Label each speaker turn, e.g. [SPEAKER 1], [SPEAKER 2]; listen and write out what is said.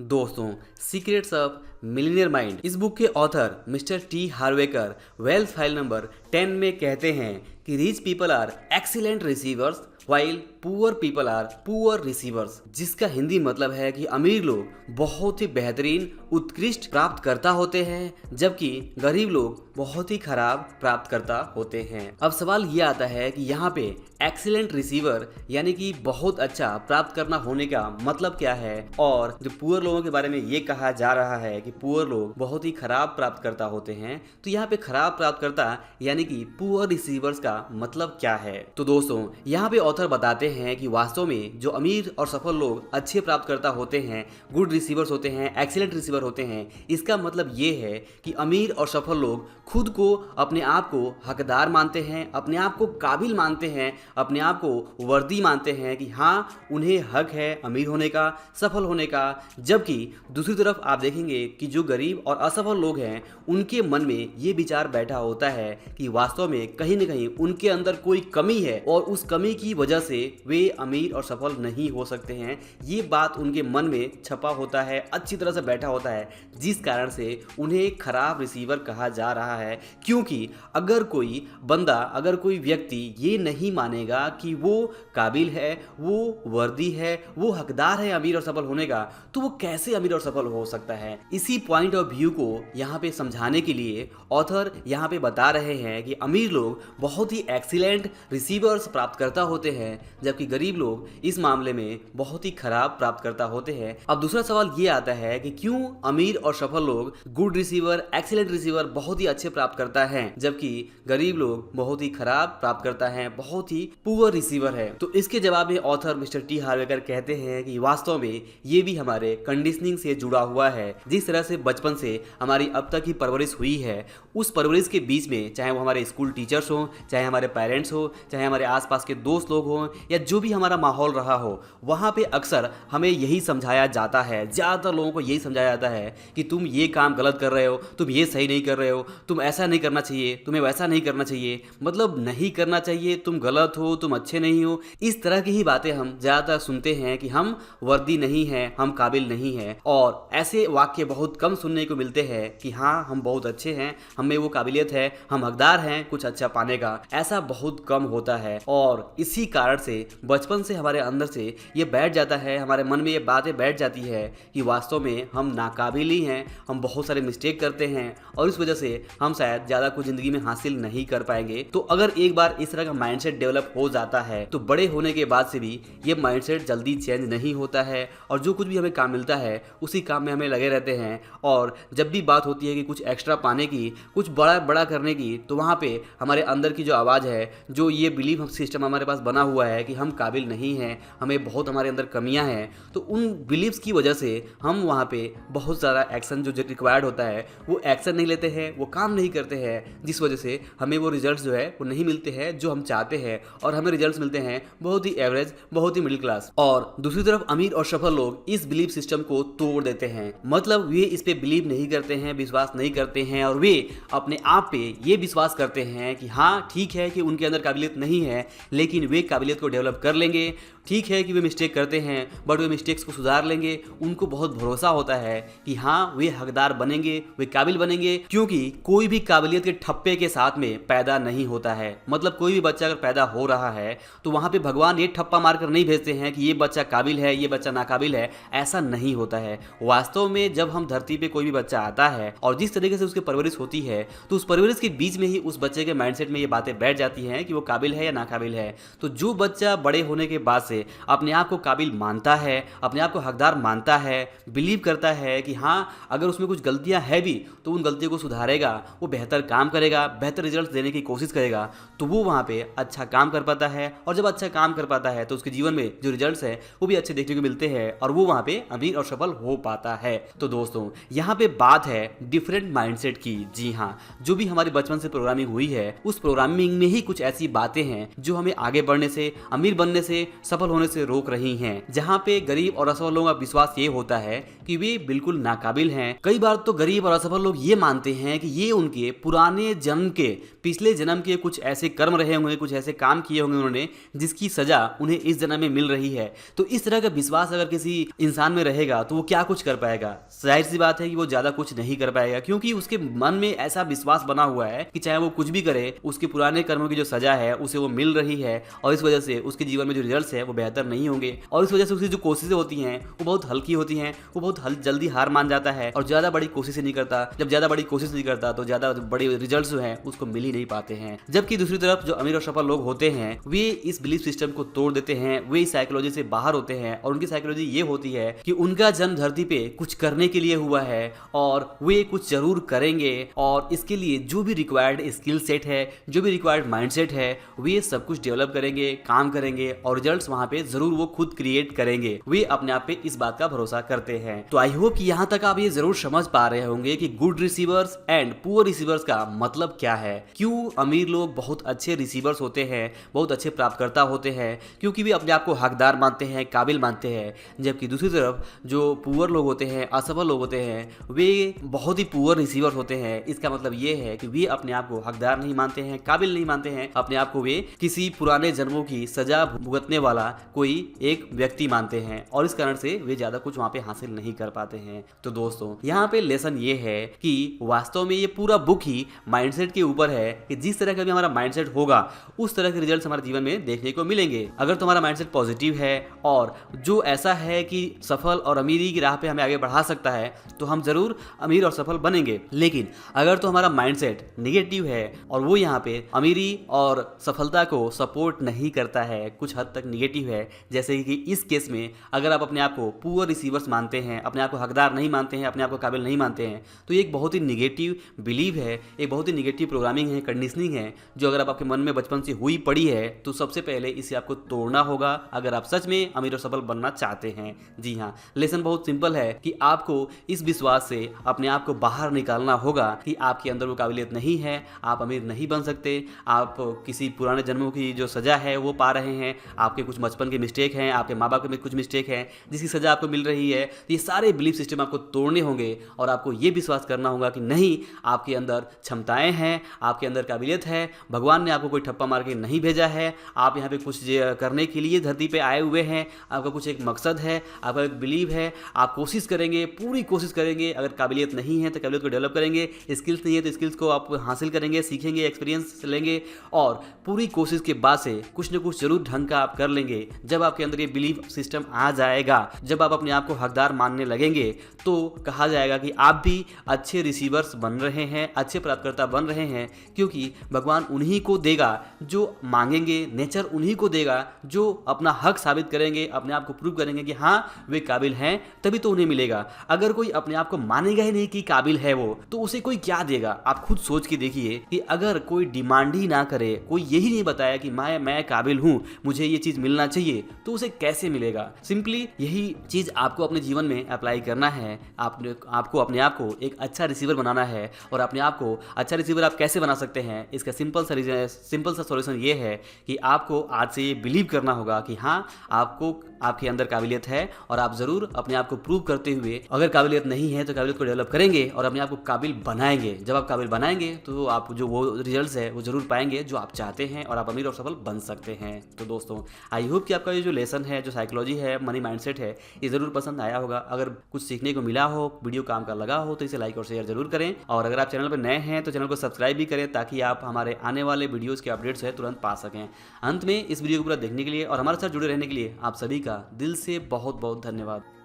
[SPEAKER 1] दोस्तों, secrets of millionaire mind इस book के author mister T Harv Eker wealth file number 10 में कहते हैं कि rich people are excellent receivers while poor people are poor receivers, जिसका हिंदी मतलब है कि अमीर लोग बहुत ही बेहतरीन उत्कृष्ट प्राप्तकर्ता होते हैं जबकि गरीब लोग बहुत ही खराब प्राप्तकर्ता होते हैं। अब सवाल ये आता है कि यहाँ पे एक्सीलेंट रिसीवर यानी कि बहुत अच्छा प्राप्त करना होने का मतलब क्या है, और जो पुअर लोगों के बारे में ये कहा जा रहा है कि पुअर लोग बहुत ही खराब प्राप्तकर्ता होते हैं, तो यहाँ पे खराब प्राप्तकर्ता यानी कि पुअर रिसीवर्स का मतलब क्या है। तो दोस्तों, यहाँ पे ऑथर बताते हैं कि वास्तव में जो अमीर और सफल लोग अच्छे प्राप्तकर्ता होते हैं, गुड रिसीवर्स होते हैं, एक्सीलेंट रिसीवर होते हैं, इसका मतलब ये है कि अमीर और सफल लोग खुद को अपने आप को हकदार मानते हैं, अपने आप को काबिल मानते हैं, अपने आप को वर्दी मानते हैं कि हाँ उन्हें हक है अमीर होने का, सफल होने का। जबकि दूसरी तरफ आप देखेंगे कि जो गरीब और असफल लोग हैं उनके मन में ये विचार बैठा होता है कि वास्तव में कहीं न कहीं उनके अंदर कोई कमी है और उस कमी की वजह से वे अमीर और सफल नहीं हो सकते हैं। ये बात उनके मन में छपा होता है, अच्छी तरह से बैठा होता है, जिस कारण से उन्हें खराब रिसीवर कहा जा रहा है। क्योंकि अगर कोई बंदा, अगर कोई व्यक्ति ये नहीं मानेगा कि वो काबिल है, वो वर्दी है, वो हकदार है अमीर और सफल होने का, तो वो कैसे अमीर और सफल हो सकता है। इसी पॉइंट ऑफ व्यू को यहाँ पे समझाने के लिए ऑथर यहाँ पे बता रहे हैं कि अमीर लोग बहुत ही एक्सीलेंट रिसीवर्स प्राप्तकर्ता होते हैं जबकि गरीब लोग इस मामले में बहुत ही खराब प्राप्तकर्ता होते हैं। अब दूसरा सवाल ये आता है कि क्यों अमीर और सफल लोग गुड रिसीवर, एक्सीलेंट रिसीवर बहुत ही अच्छे प्राप्तकर्ता हैं जबकि गरीब लोग बहुत ही खराब प्राप्तकर्ता हैं, बहुत ही पुअर रिसीवर है। तो इसके जवाब में ऑथर मिस्टर टी हार्वेकर कहते हैं कि वास्तव में ये भी हमारे कंडीशनिंग से जुड़ा हुआ है। जिस तरह से बचपन से हमारी अब तक की परवरिश हुई है, उस परवरिश के बीच में चाहे वो हमारे स्कूल टीचर्स हो, चाहे हमारे पेरेंट्स हो, चाहे हमारे आसपास के दोस्त लोग हों, या जो भी हमारा माहौल रहा हो, वहाँ पे अक्सर हमें यही समझाया जाता है, ज़्यादातर लोगों को यही समझाया जाता है कि तुम ये काम गलत कर रहे हो, तुम ये सही नहीं कर रहे हो, तुम ऐसा नहीं करना चाहिए, तुम्हें वैसा नहीं करना चाहिए, मतलब नहीं करना चाहिए, तुम गलत हो, तुम अच्छे नहीं हो। इस तरह की ही बातें हम ज़्यादातर सुनते हैं कि हम वर्दी नहीं हैं, हम काबिल नहीं हैं, और ऐसे वाक्य बहुत कम सुनने को मिलते हैं कि हाँ हम बहुत अच्छे हैं, हमें वो काबिलियत है, हम हकदार हैं कुछ अच्छा पाने का। ऐसा बहुत कम होता है और इसी कारण से बचपन से हमारे अंदर से ये बैठ जाता है, हमारे मन में ये बातें बैठ जाती है कि वास्तव में हम नाकाबिल ही हैं, हम बहुत सारे मिस्टेक करते हैं और इस वजह से हम शायद ज़्यादा कुछ ज़िंदगी में हासिल नहीं कर पाएंगे। तो अगर एक बार इस तरह का माइंडसेट डेवलप हो जाता है तो बड़े होने के बाद से भी ये माइंडसेट जल्दी चेंज नहीं होता है और जो कुछ भी हमें काम मिलता है उसी काम में हमें लगे रहते हैं। और जब भी बात होती है कि कुछ एक्स्ट्रा पाने की, कुछ बड़ा बड़ा करने की, तो वहाँ पे हमारे अंदर की जो आवाज़ है, जो ये बिलीफ सिस्टम हमारे पास बना हुआ है कि हम काबिल नहीं हैं, हमें बहुत हमारे अंदर कमियां हैं, तो उन बिलीव्स की वजह से हम वहाँ पे बहुत ज़्यादा एक्शन जो रिक्वायर्ड होता है वो एक्शन नहीं लेते हैं, वो काम नहीं करते हैं, जिस वजह से हमें वो रिजल्ट्स जो है वो नहीं मिलते हैं जो हम चाहते हैं, और हमें रिजल्ट्स मिलते हैं बहुत ही एवरेज, बहुत ही मिडिल क्लास। और दूसरी तरफ अमीर और सफल लोग इस बिलीफ सिस्टम को तोड़ देते हैं, मतलब वे इस पे बिलीव नहीं करते हैं, विश्वास नहीं करते हैं, और वे अपने आप पे ये विश्वास करते हैं कि हाँ ठीक है कि उनके अंदर काबिलियत नहीं है लेकिन वे काबिलियत को डेवलप कर लेंगे। ठीक है कि वे मिस्टेक करते हैं बट वे मिस्टेक्स को सुधार लेंगे। उनको बहुत भरोसा होता है कि हाँ वे हकदार बनेंगे, वे काबिल बनेंगे, क्योंकि कोई भी काबिलियत के ठप्पे के साथ में पैदा नहीं होता है। मतलब कोई भी बच्चा अगर पैदा हो रहा है तो वहाँ पे भगवान ये ठप्पा मारकर नहीं भेजते हैं कि ये बच्चा काबिल है, ये बच्चा नाकाबिल है, ऐसा नहीं होता है। वास्तव में जब हम धरती पे कोई भी बच्चा आता है और जिस तरीके से उसकी परवरिश होती है तो उस परवरिश के बीच में ही उस बच्चे के माइंडसेट में ये बातें बैठ जाती हैं कि वो काबिल है या नाकाबिल है। तो जो बच्चा बड़े होने के बाद से अपने आप को काबिल मानता है, अपने आप को हकदार मानता है, बिलीव करता है कि हाँ अगर उसमें कुछ गलतियां है भी तो उन गलतियों को सुधारेगा, वो बेहतर काम करेगा, बेहतर रिजल्ट देने की कोशिश करेगा, तो वो वहाँ पे अच्छा काम कर पाता है। और जब अच्छा काम कर पाता है तो उसके जीवन में जो रिजल्ट्स हैं वो भी अच्छे देखने को मिलते हैं और वो वहाँ पे अमीर और सफल हो पाता है। तो दोस्तों, यहाँ पे बात है डिफरेंट माइंडसेट की। जी हाँ, जो भी हमारी बचपन से प्रोग्रामिंग हुई है उस प्रोग्रामिंग में ही कुछ ऐसी बातें हैं जो हमें आगे बढ़ने से, अमीर बनने से, सफल होने से रोक रही हैं। जहाँ पे गरीब और असफल लोगों का विश्वास ये होता है कि वे बिल्कुल नाकाबिल हैं। कई बार तो गरीब और असफल लोग ये मानते हैं कि ये उनके पुराने जन्म के, पिछले जन्म के कुछ ऐसे कर्म रहे होंगे, कुछ ऐसे काम किए होंगे उन्होंने, जिसकी सजा उन्हें इस जन्म में मिल रही है। तो इस तरह का विश्वास अगर किसी इंसान में रहेगा तो वो क्या कुछ कर पाएगा? जाहिर सी बात है कि वो ज्यादा कुछ नहीं कर पाएगा, क्योंकि उसके मन में ऐसा विश्वास बना हुआ है कि चाहे वो कुछ भी करे, उसके पुराने कर्मों की जो सजा है उसे वो मिल रही है, और इस वजह से उसके जीवन में जो रिजल्ट्स है वो बेहतर नहीं होंगे, और इस वजह से उसकी जो कोशिशें होती हैं वो बहुत हल्की होती हैं, वो बहुत जल्दी हार मान जाता है और ज्यादा बड़ी कोशिशें नहीं करता। जब ज्यादा बड़ी कोशिश नहीं करता तो ज्यादा बड़े रिजल्ट्स जो हैं उसको मिल ही नहीं पाते हैं। जबकि दूसरी तरफ जो अमीर और सफल लोग होते हैं वे इस बिलीफ सिस्टम को तोड़ देते हैं, वे इस साइकोलॉजी से बाहर होते हैं, और उनकी साइकोलॉजी ये होती है कि उनका जन्म धरती पे कुछ करने के लिए हुआ है और वे कुछ जरूर करेंगे, और इसके लिए जो भी रिक्वायर्ड स्किल सेट है, जो भी रिक्वायर्ड माइंडसेट है, वे सब कुछ डेवलप करेंगे, काम करेंगे, और रिजल्ट्स वहां पे जरूर वो खुद क्रिएट करेंगे। वे अपने आप पे इस बात का भरोसा करते हैं। तो आई होप कि यहाँ तक आप ये जरूर समझ पा रहे होंगे कि good receivers and poor receivers का मतलब क्या है, क्यों अमीर लोग बहुत अच्छे रिसीवर्स होते हैं, बहुत अच्छे प्राप्तकर्ता होते हैं, क्योंकि वे अपने आप को हकदार मानते हैं, काबिल मानते हैं। जबकि दूसरी तरफ जो पुअर लोग होते हैं, असफल लोग होते हैं, वे बहुत ही पुअर रिसीवर होते हैं। इसका मतलब ये है कि वे अपने आप को हकदार नहीं मानते हैं, काबिल नहीं मानते हैं, अपने आप को वे किसी पुराने जन्मों की सजा भुगतने वाला कोई एक व्यक्ति मानते हैं, और इस कारण से वे ज्यादा कुछ वहां पे हासिल नहीं कर पाते हैं। तो दोस्तों यहाँ पे लेसन ये है कि वास्तव में ये पूरा बुक ही माइंडसेट के ऊपर है कि जिस तरह का भी हमारा माइंडसेट होगा उस तरह के रिजल्ट्स हमारे जीवन में देखने को मिलेंगे। अगर तुम्हारा माइंडसेट पॉजिटिव है और जो ऐसा है कि सफल और अमीरी की राह पे हमें आगे बढ़ा सकता है, तो हम जरूर अमीर और सफल बनेंगे। लेकिन अगर तो हमारा माइंडसेट नेगेटिव है और वो यहाँ पे अमीरी और सफलता को सपोर्ट नहीं करता है, कुछ हद तक नेगेटिव है, जैसे कि इस केस में अगर आप अपने आप को पुअर रिसीवर्स मानते हैं, अपने आप को हकदार नहीं मानते हैं, अपने आप को काबिल नहीं मानते हैं, तो ये एक बहुत ही निगेटिव बिलीव है, एक बहुत ही निगेटिव प्रोग्रामिंग है, कंडीशनिंग है, जो अगर आपके मन में बचपन से हुई पड़ी है तो सबसे पहले इसे आपको तोड़ना होगा अगर आप सच में अमीर और सफल बनना चाहते हैं। जी हाँ, लेसन बहुत सिंपल है कि आपको इस विश्वास से अपने आप को बाहर निकालना होगा कि आपके अंदर वो काबिलियत नहीं है, आप अमीर नहीं बन सकते, आप किसी पुराने जन्मों की जो सजा है वो पा रहे हैं, आपके कुछ बचपन के मिस्टेक हैं, आपके माँ बाप के कुछ मिस्टेक हैं जिसकी सजा आपको मिल रही है। ये सारे बिलीफ सिस्टम आपको तोड़ने होंगे और आपको ये विश्वास करना होगा कि नहीं, आपके अंदर क्षमताएं हैं, आपके अंदर काबिलियत है, भगवान ने आपको कोई ठप्पा मार के नहीं भेजा है, आप यहाँ पे कुछ करने के लिए धरती पे आए हुए हैं, आपका कुछ एक मकसद है, आपका एक बिलीव है, आप कोशिश करेंगे, पूरी कोशिश करेंगे। अगर काबिलियत नहीं है तो काबिलियत को डेवलप करेंगे, स्किल्स नहीं है तो स्किल्स को आप हासिल करेंगे, सीखेंगे, एक्सपीरियंस लेंगे, और पूरी कोशिश के बाद से कुछ न कुछ जरूर ढंग का आप कर लेंगे। जब आपके अंदर ये बिलीव सिस्टम आ जाएगा, जब आप अपने आप को हकदार मानने लगेंगे, तो कहा जाएगा कि आप भी अच्छे रिसीवर्स बन रहे हैं, अच्छे प्राप्तकर्ता बन रहे हैं, क्योंकि भगवान उन्हीं को देगा जो मांगेंगे, नेचर उन्हीं को देगा जो अपना हक साबित करेंगे, अपने आप को प्रूव करेंगे कि हाँ वे काबिल हैं, तभी तो उन्हें मिलेगा। अगर कोई अपने आप को मानेगा ही नहीं कि काबिल है वो, तो उसे कोई क्या देगा? आप खुद सोच के देखिए कि अगर कोई डिमांड ही ना करे, कोई यही नहीं बताया कि मैं काबिल हूं, मुझे ये चीज मिलना चाहिए, तो उसे कैसे मिलेगा? सिंपली यही चीज आपको अपने जीवन में अप्लाई करना है। आपको अपने आप को एक अच्छा रिसीवर बनाना है, और अपने आप को अच्छा रिसीवर आप कैसे बना सकते हैं, इसका सिंपल सा सॉल्यूशन ये है कि आपको आज से ये बिलीव करना होगा कि हाँ, आपके अंदर काबिलियत है, और आप जरूर अपने आप को प्रूव करते हुए, अगर काबिलियत नहीं है तो काबिलियत को डेवलप करेंगे और अपने आप को काबिल बनाएंगे। जब आप काबिल बनाएंगे तो आप जो वो रिजल्ट्स है वो जरूर पाएंगे जो आप चाहते हैं, और आप अमीर और सफल बन सकते हैं। तो दोस्तों, आई होप कि आपका ये जो लेसन है, जो साइकोलॉजी है, मनी माइंडसेट है, ये जरूर पसंद आया होगा। अगर कुछ सीखने को मिला हो, वीडियो काम का लगा हो, तो इसे लाइक और शेयर जरूर करें, और अगर आप चैनल पर नए हैं तो चैनल को सब्सक्राइब भी करें, ताकि आप हमारे आने वाले वीडियोस के अपडेट्स है तुरंत पा सकें। अंत में इस वीडियो को पूरा देखने के लिए और हमारे साथ जुड़े रहने के लिए आप सभी का दिल से बहुत बहुत धन्यवाद।